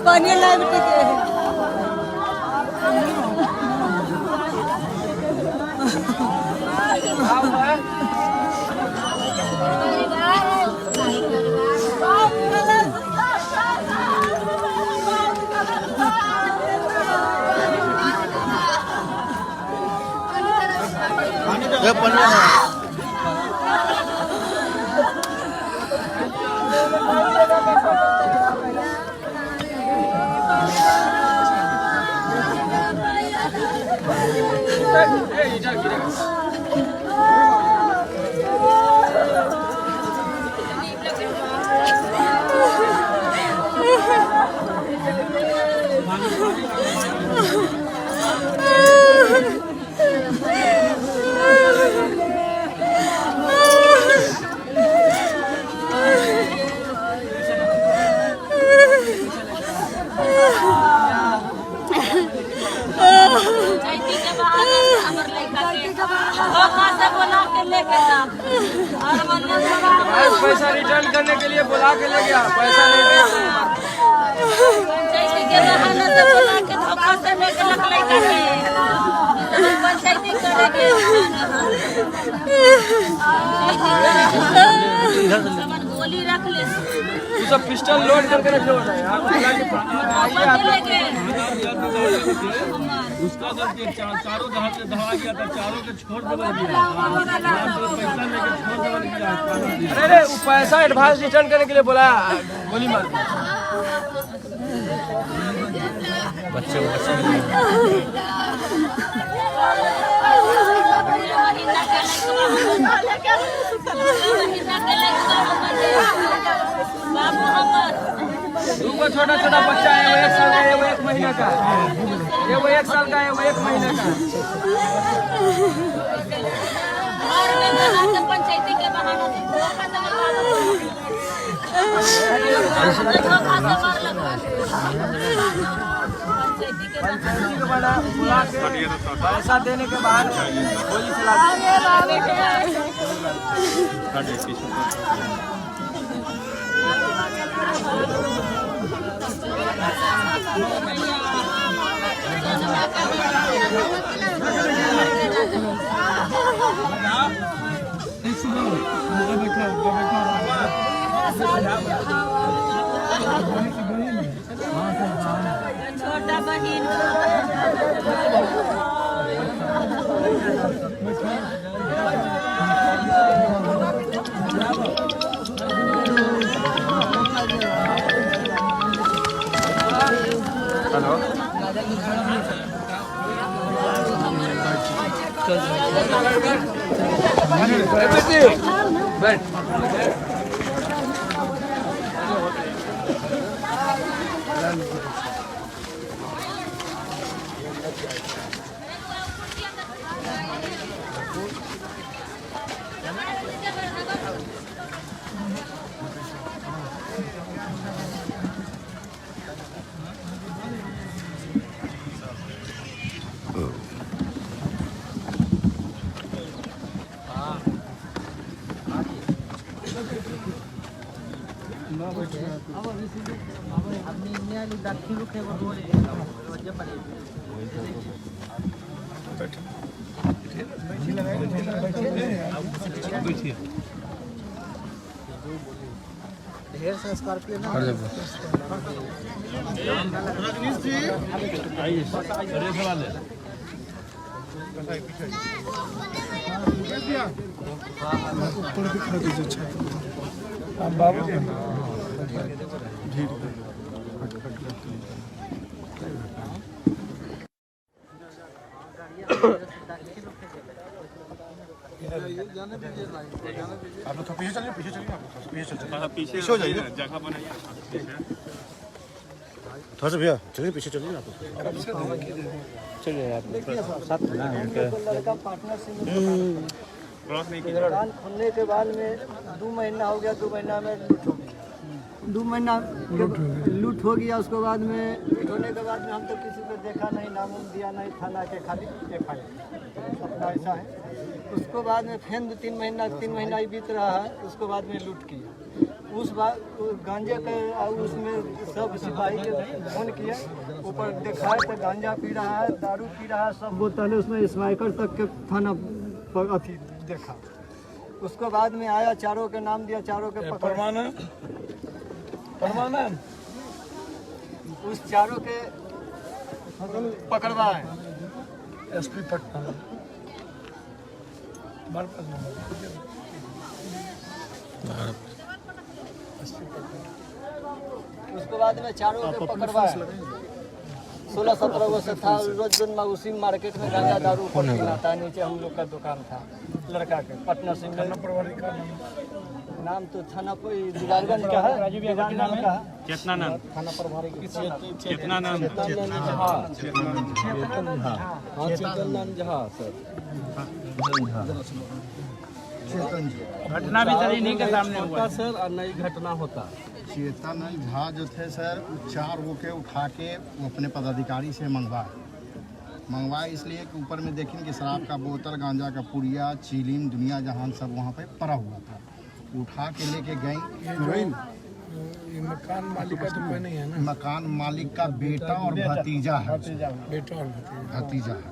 पानी ला बेटे के पैसा रिटर्न करने के लिए बुला के ले गया, पैसा नहीं दिया। पंचायती के बहाने से बुला के धोखा से लेके लकड़ी काटे पंचायती करेंगे सामान गोली रख ले तू सब पिस्टल लोड करके रखे हो ना यार। उसका गलती चारों जहां से दवा गया था, चारों के छोड़ दे दिया। पैसा लेके छोड़ दे दिया। अरे वो पैसा एडवांस रिटर्न करने के लिए बोला, गोली मार बच्चे वो छोटा छोटा बच्चा है, वो 1 साल का है, वो 1 महीना का है, ये वो 1 साल का है, वो 1 महीना का है। पंचायती के बहाने पैसा देने के बाद गोली चला छोटा बहन हेलो बैठ ढेर से स्कॉर्पियो ना रजनीश जी आइए अरे सवाल है ऊपर दिखा दीजिए अच्छा आप बाबू धीरे आप लोग तो पीछे चलिए पीछे चलिए पीछे हो जाइए जगह बनाइए थोड़ा सा भैया चलिए पीछे चलिए आप चलिए आप साथ ना लड़का पार्टनर से क्रॉस नहीं किया दुकान खुलने के बाद में 2 महीना हो गया 2 महीना में लूट हो गया 2 महीना लूट हो गया उसके बाद में होने के बाद में हम तो किसी को देखा नहीं नाम दिया नहीं थाना के खाली FIR अपना ऐसा है उसको बाद में फिर 3 महीना ही बीत रहा है उसको बाद में लूट किया उस बात गांजे के उसमें सब सिपाही के फोन किया, ऊपर देखा तो गांजा पी रहा है, दारू पी रहा है, सब बोतल उसमें स्नाइकर तक के थाना पर अथी देखा। उसको बाद में आया, चारों के नाम दिया, चारों के परमानंद उस चारों के पकड़वाए। एसपी पटना उसके बाद में चारों के पकड़वाए। 16-17 वर्ष था, रोज दिन में उसी मार्केट में गांजा दारू पीता है। नीचे हम लोग का दुकान था लड़का के, पटना से। नाम तो थाना पर दीवारगंज का है, चेतनानंद थाना प्रभारी चेतनानंद घटना भी सर इन्हीं के सामने हुआ सर, और नई घटना होता। चेतनानंद झा जो थे सर, 4 वो के उठा के वो अपने पदाधिकारी से मंगवाए इसलिए कि ऊपर में देखें कि शराब का बोतल, गांजा का पुड़िया, चीलिम, दुनिया जहान सब वहाँ पे पड़ा हुआ था। उठा के लेके गए। ये मकान मालिक का तो कोई नहीं है ना? मकान मालिक का बेटा और भतीजा है। बेटा और भतीजा है।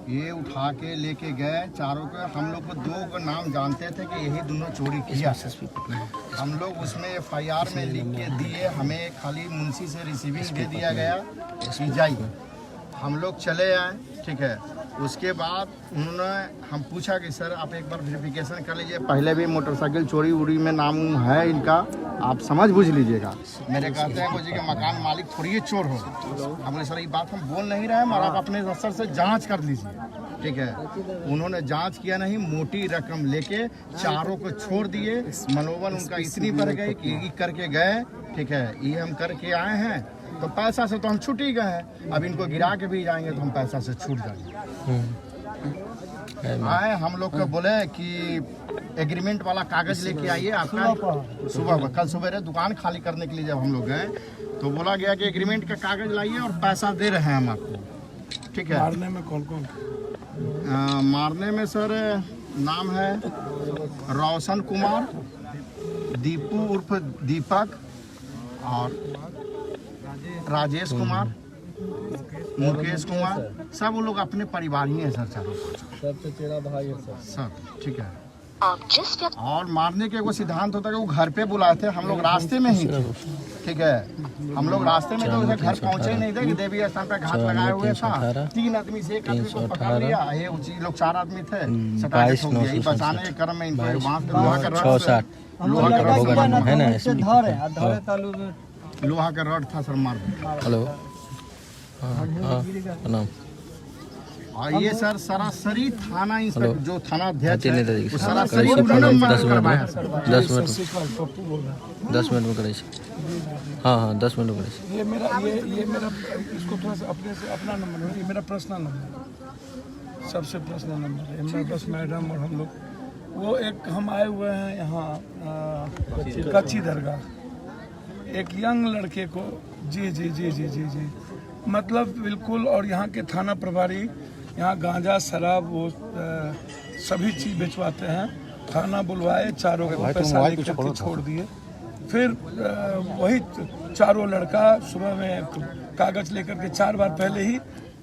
ये उठा के लेके गए चारों के। हम लोग को 2 का नाम जानते थे कि यही दोनों चोरी किया। हम लोग उसमें FIR में लिख के दिए, हमें खाली मुंशी से रिसीविंग दे दिया गया कि जाइए। हम लोग चले आए, ठीक है। उसके बाद उन्होंने हम पूछा कि सर आप एक बार वेरिफिकेशन कर लीजिए, पहले भी मोटरसाइकिल चोरी उड़ी में नाम है इनका, आप समझ बूझ लीजिएगा। मेरे कहते हैं कि मकान मालिक थोड़ी चोर हो। हम बोले सर ये बात हम बोल नहीं रहे हैं, और आप अपने स्तर से जांच कर लीजिए, ठीक है। उन्होंने जांच किया नहीं, मोटी रकम लेके चारों को छोड़ दिए। मनोबल उनका इतनी बढ़ गई कि ये करके गए, ठीक है, ये हम करके आए हैं तो पैसा से तो हम छूट ही गए हैं, अब इनको गिरा के भी जाएंगे तो हम पैसा से छूट जाएंगे। आए हम लोग को बोले कि एग्रीमेंट वाला कागज लेके आइए आपका। सुबह कल सवेरे दुकान खाली करने के लिए जब हम लोग गए तो बोला गया कि एग्रीमेंट का कागज लाइए और पैसा दे रहे हैं हम आपको, ठीक है। मारने में कौन कौन? मारने में सर नाम है रोशन कुमार, दीपू उर्फ दीपक, और राजेश कुमार, मुकेश कुमार, सब वो लोग अपने परिवार ही हैं सर, चारों सब चचेरा भाई है सर। सब, ठीक है। और मारने के वो सिद्धांत होता है कि वो घर पे बुलाए थे, हम लोग रास्ते में ही थे, ठीक है। हम लोग रास्ते में तो उसे घर पहुंचे ही नहीं थे कि देवी स्थान पे घाट लगाए हुए था। 3 आदमी से 1 आदमी को पकड़ लिया, ये लोग 4 आदमी थे, सटा के ठोक दिया। बचाने के क्रम में इनको वहाँ से लोहा का रड था सर, मार दिया। हेलो और ये सर सरासरी थाना इंस्पेक्टर जो थाना अध्यक्ष है, वो दस सरासरी मिनट उन्होंने में करे। हाँ 10 मिनट में करे। ये मेरा इसको थोड़ा सा अपने से अपना नंबर है, ये मेरा पर्सनल नंबर, सबसे पर्सनल नंबर है। मेरे पास मैडम और हम लोग वो एक हम आए हुए हैं यहाँ कच्ची दरगाह, एक यंग लड़के को जी मतलब बिल्कुल। और यहाँ के थाना प्रभारी यहाँ गांजा शराब वो सभी चीज़ बेचवाते हैं। थाना बुलवाए, चारों को पैसा लेकर छोड़ दिए। फिर वही चारों लड़का सुबह में कागज लेकर के 4 बार पहले ही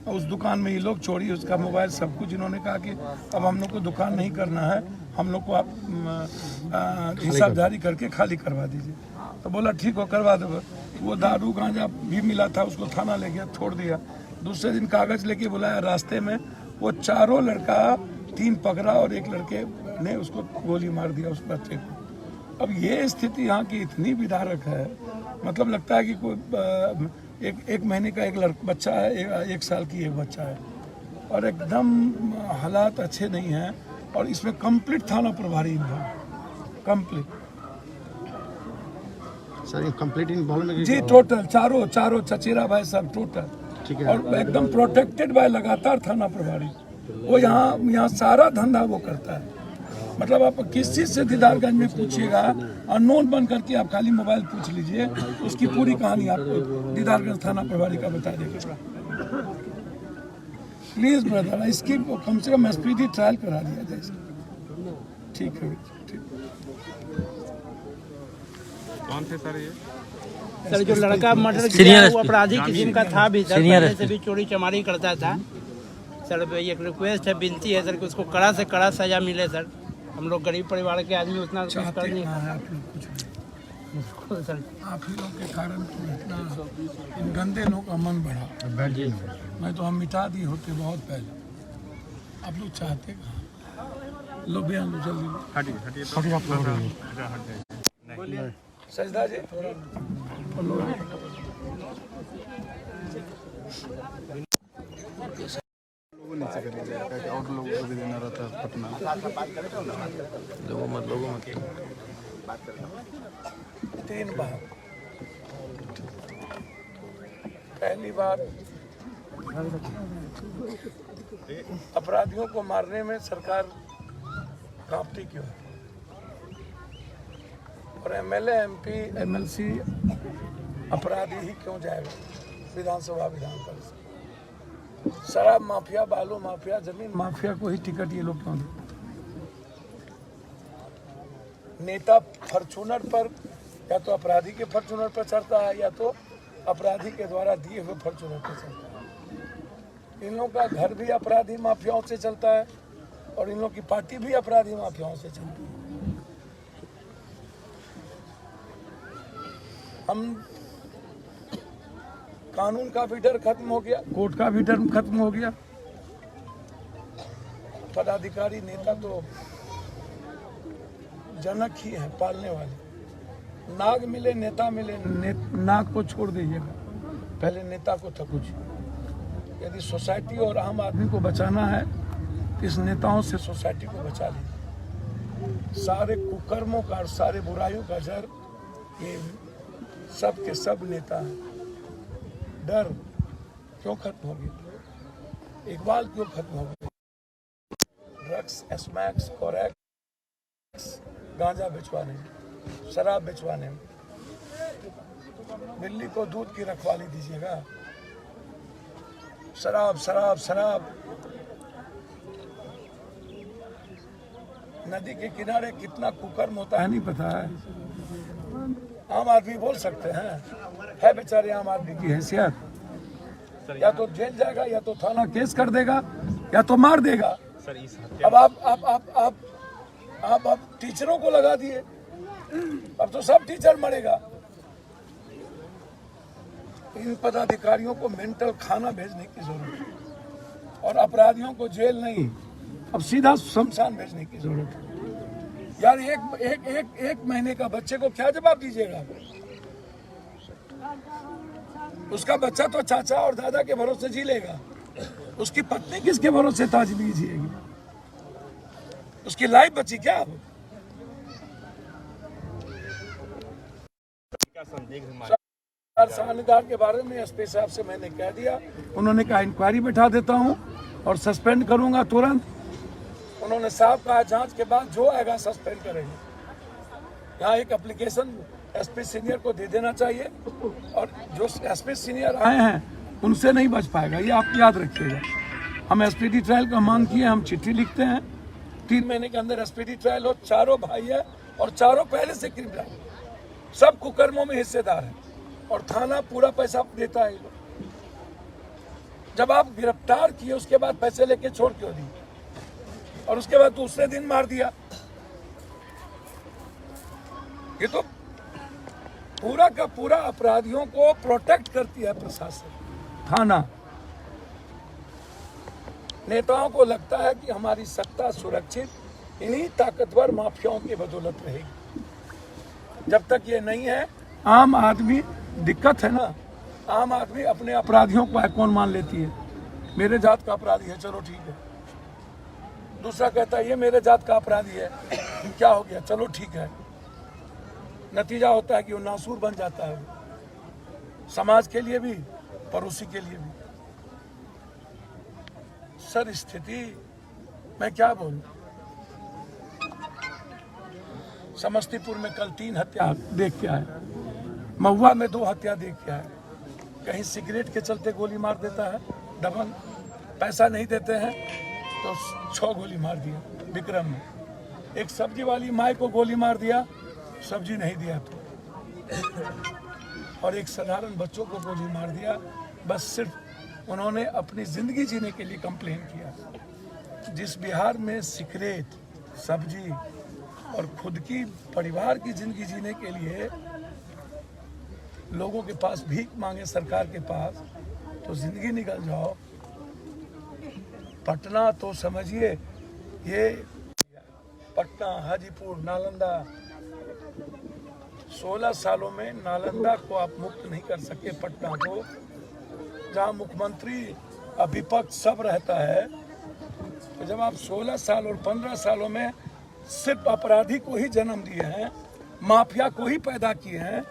उस दुकान में ये लोग चोरी, उसका मोबाइल सब कुछ। इन्होंने कहा कि अब हम लोग को दुकान नहीं करना है, हम लोग को आप हिसाबदारी करके खाली करवा दीजिए। तो बोला ठीक हो, करवा दो। वो दारू गांजा भी मिला था, उसको थाना ले गया, छोड़ दिया। दूसरे दिन कागज लेके बुलाया, रास्ते में वो चारों लड़का 3 पकड़ा और 1 लड़के ने उसको गोली मार दिया उस बच्चे को। अब ये स्थिति यहाँ की इतनी विदारक है, मतलब लगता है कि कोई 1 महीने का एक बच्चा है, 1 साल की एक बच्चा है, और एकदम हालात अच्छे नहीं हैं। और इसमें कंप्लीट थाना प्रभारी involve, complete sir complete involve जी, टोटल चारों चचेरा भाई सब टोटल, ठीक है। और एकदम प्रोटेक्टेड बाय लगातार थाना प्रभारी। वो यहाँ सारा धंधा वो करता है। मतलब आप किस चीज़ से दीदारगंज में पूछिएगा, अननोन बन करके आप खाली मोबाइल पूछ लीजिए, उसकी पूरी कहानी आपको दीदारगंज थाना प्रभारी का बता देगा। प्लीज़ ब्रदर, इसकी कम से कम स्पीडी ट्रायल करा दिया जाए। ठीक है, ठीक। कौन थे सर ये? सर जो लड़का मर्डर किया सीनियर वो अपराधी किस्म का था भी सर, सीनियर पहले से भी चोरी चमारी करता था सर। एक रिक्वेस्ट है, विनती है सर कि उसको कड़ा से कड़ा सजा मिले सर। हम लोग गरीब परिवार के आदमी उतना कुछ चाहते कर नहीं कहाँ है आप लोग कुछ सर। आप ही लोग के कारण तो इतना इन गंदे लोग का मन बढ़ा। मैं तो हम मिटा दिए होते बहुत पहले। आप लोग चाहते कहाँ? लो बयान लो जल्दी। हटिए सजदा जी तीन बार। पहली बार अपराधियों को मारने में सरकार कांपती क्यों है? और एमएलए एमपी एमएलसी अपराधी ही क्यों जाएगा विधानसभा विधान परिषद? शराब माफिया, बालू माफिया, जमीन माफिया को ही टिकट ये लोग क्यों देते? नेता फॉर्चूनर पर या तो अपराधी के फॉर्चूनर पर चढ़ता है या तो अपराधी के द्वारा दिए हुए फॉर्चूनर पर चलता है। इन लोगों का घर भी अपराधी माफियाओं से चलता है और इन लोगों की पार्टी भी अपराधी माफियाओं से चलती है। हम कानून का भी डर खत्म हो गया, कोर्ट का भी डर खत्म हो गया। पदाधिकारी नेता तो जनक ही है, पालने वाले। नाग मिले नेता मिले, नाग को छोड़ दीजिएगा, पहले नेता को था कुछ। यदि सोसाइटी और आम आदमी को बचाना है तो इस नेताओं से सोसाइटी को बचा लीजिए। सारे कुकर्मों का और सारे बुराइयों का जड़ ये सब के सब नेता हैं। डर क्यों खत्म हो गया? इकबाल क्यों खत्म हो गया? ड्रग्स, स्मैक्स, कोरैक्स, गांजा बेचवाने में, शराब बेचवाने में। बिल्ली को दूध की रखवाली दीजिएगा। शराब शराब शराब। नदी के किनारे कितना कुकर्म होता है नहीं पता है? आम आदमी बोल सकते हैं, है बेचारे आम आदमी की हैसियत। या तो जेल जाएगा या तो थाना केस कर देगा या तो मार देगा। अब आप टीचरों को लगा दिए, अब तो सब टीचर मरेगा। इन पदाधिकारियों को मेंटल खाना भेजने की जरूरत है और अपराधियों को जेल नहीं, अब सीधा शमशान भेजने की जरूरत है। यार एक महीने का बच्चे को क्या जवाब दीजिएगा? उसका बच्चा तो चाचा और दादा के भरोसे जी लेगा, उसकी पत्नी किसके भरोसे ताजगी जिएगी? उसकी लाइफ बची क्या? साहनीदार के बारे में एसपी साहब से मैंने कह दिया, उन्होंने कहा इंक्वायरी बैठा देता हूं और सस्पेंड करूंगा तुरंत। उन्होंने साहब कहा जांच के बाद जो आएगा सस्पेंड करेंगे। यहाँ एक एप्लीकेशन एसपी सीनियर को दे देना चाहिए और जो एसपी सीनियर आए हैं उनसे नहीं बच पाएगा, ये आप याद रखिएगा। हम एसपीडी ट्रायल का मांग किए, हम चिट्ठी लिखते हैं 3 महीने के अंदर एसपीडी ट्रायल हो। चारों भाई है और चारों पहले से क्रिमिनल, सब कुकर्मों में हिस्सेदार है और थाना पूरा पैसा देता है। जब आप गिरफ्तार किए उसके बाद पैसे लेके छोड़ क्यों दिए और उसके बाद दूसरे दिन मार दिया? ये तो पूरा का पूरा अपराधियों को प्रोटेक्ट करती है प्रशासन, थाना। नेताओं को लगता है कि हमारी सत्ता सुरक्षित इन्हीं ताकतवर माफियाओं की बदौलत रहेगी। जब तक ये नहीं है, आम आदमी दिक्कत है ना, आम आदमी अपने अपराधियों को आइकॉन मान लेती है। मेरे जात का अपराधी है, चलो ठीक है। दूसरा कहता है ये मेरे जात का अपराधी है, क्या हो गया, चलो ठीक है। नतीजा होता है कि वो नासूर बन जाता है, समाज के लिए भी पड़ोसी के लिए भी। सर स्थिति मैं क्या बोलूं? समस्तीपुर में कल 3 हत्या देख के आए, महुआ में 2 हत्या देख के आए। कहीं सिगरेट के चलते गोली मार देता है डबल, पैसा नहीं देते हैं तो 6 गोली मार दिया विक्रम में। एक सब्जी वाली माई को गोली मार दिया, सब्जी नहीं दिया तो और एक साधारण बच्चों को गोली मार दिया। बस सिर्फ उन्होंने अपनी ज़िंदगी जीने के लिए कंप्लेन किया। जिस बिहार में सिगरेट, सब्जी और खुद की परिवार की ज़िंदगी जीने के लिए लोगों के पास भीख मांगे सरकार के पास, तो ज़िंदगी निकल जाओ। पटना तो समझिए, ये पटना, हाजीपुर, नालंदा, 16 सालों में नालंदा को आप मुक्त नहीं कर सके। पटना को, जहां मुख्यमंत्री और विपक्ष सब रहता है, तो जब आप 16 साल और 15 सालों में सिर्फ अपराधी को ही जन्म दिए हैं, माफिया को ही पैदा किए हैं,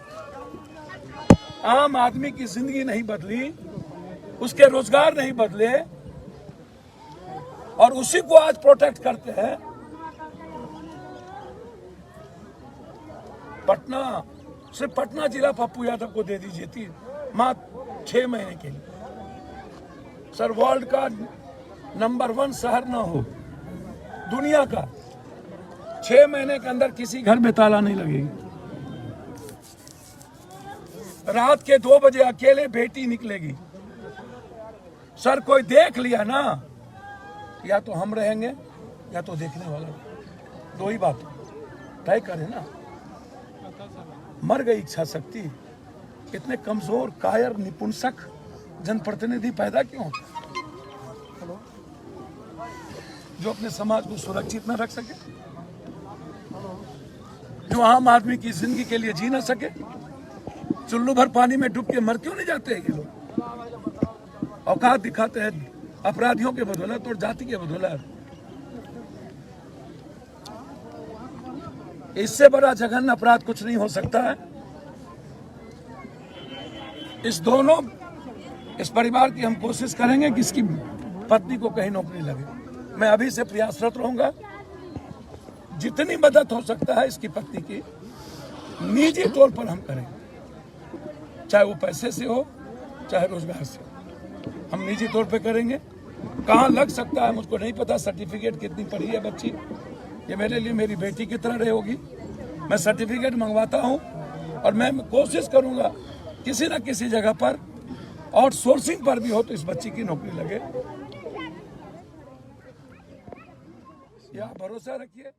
आम आदमी की जिंदगी नहीं बदली, उसके रोजगार नहीं बदले, और उसी को आज प्रोटेक्ट करते हैं। पटना, सिर्फ पटना जिला पप्पू यादव को दे दीजिए थी मात्र 6 महीने के लिए। सर, वर्ल्ड का नंबर 1 शहर ना हो, दुनिया का, 6 महीने के अंदर किसी घर में ताला नहीं लगेगी। रात के 2 बजे अकेले बेटी निकलेगी। सर, कोई देख लिया ना, या तो हम रहेंगे या तो देखने वाला। 2 ही बात तय करे ना। मर गई इच्छा शक्ति। इतने कमजोर, कायर, निपुंसक जनप्रतिनिधि पैदा क्यों होते, जो अपने समाज को सुरक्षित न रख सके, जो आम आदमी की जिंदगी के लिए जी न सके। चुल्लू भर पानी में डूब के मर क्यों नहीं जाते हैं ये लोग? औकात दिखाते हैं अपराधियों के बदौलत और जाति के बदौलत। इससे बड़ा जघन्य अपराध कुछ नहीं हो सकता है। इस परिवार की हम कोशिश करेंगे कि इसकी पत्नी को कहीं नौकरी लगे। मैं अभी से प्रयासरत रहूंगा। जितनी मदद हो सकता है इसकी पत्नी की निजी तौर पर हम करेंगे, चाहे वो पैसे से हो चाहे रोजगार से, हम निजी तौर पे करेंगे। कहाँ लग सकता है मुझको नहीं पता। सर्टिफिकेट कितनी पढ़ी है बच्ची, ये मेरे लिए मेरी बेटी की तरह रही होगी। मैं सर्टिफिकेट मंगवाता हूँ और मैं कोशिश करूँगा किसी न किसी जगह पर आउटसोर्सिंग पर भी हो तो इस बच्ची की नौकरी लगे। या भरोसा रखिए।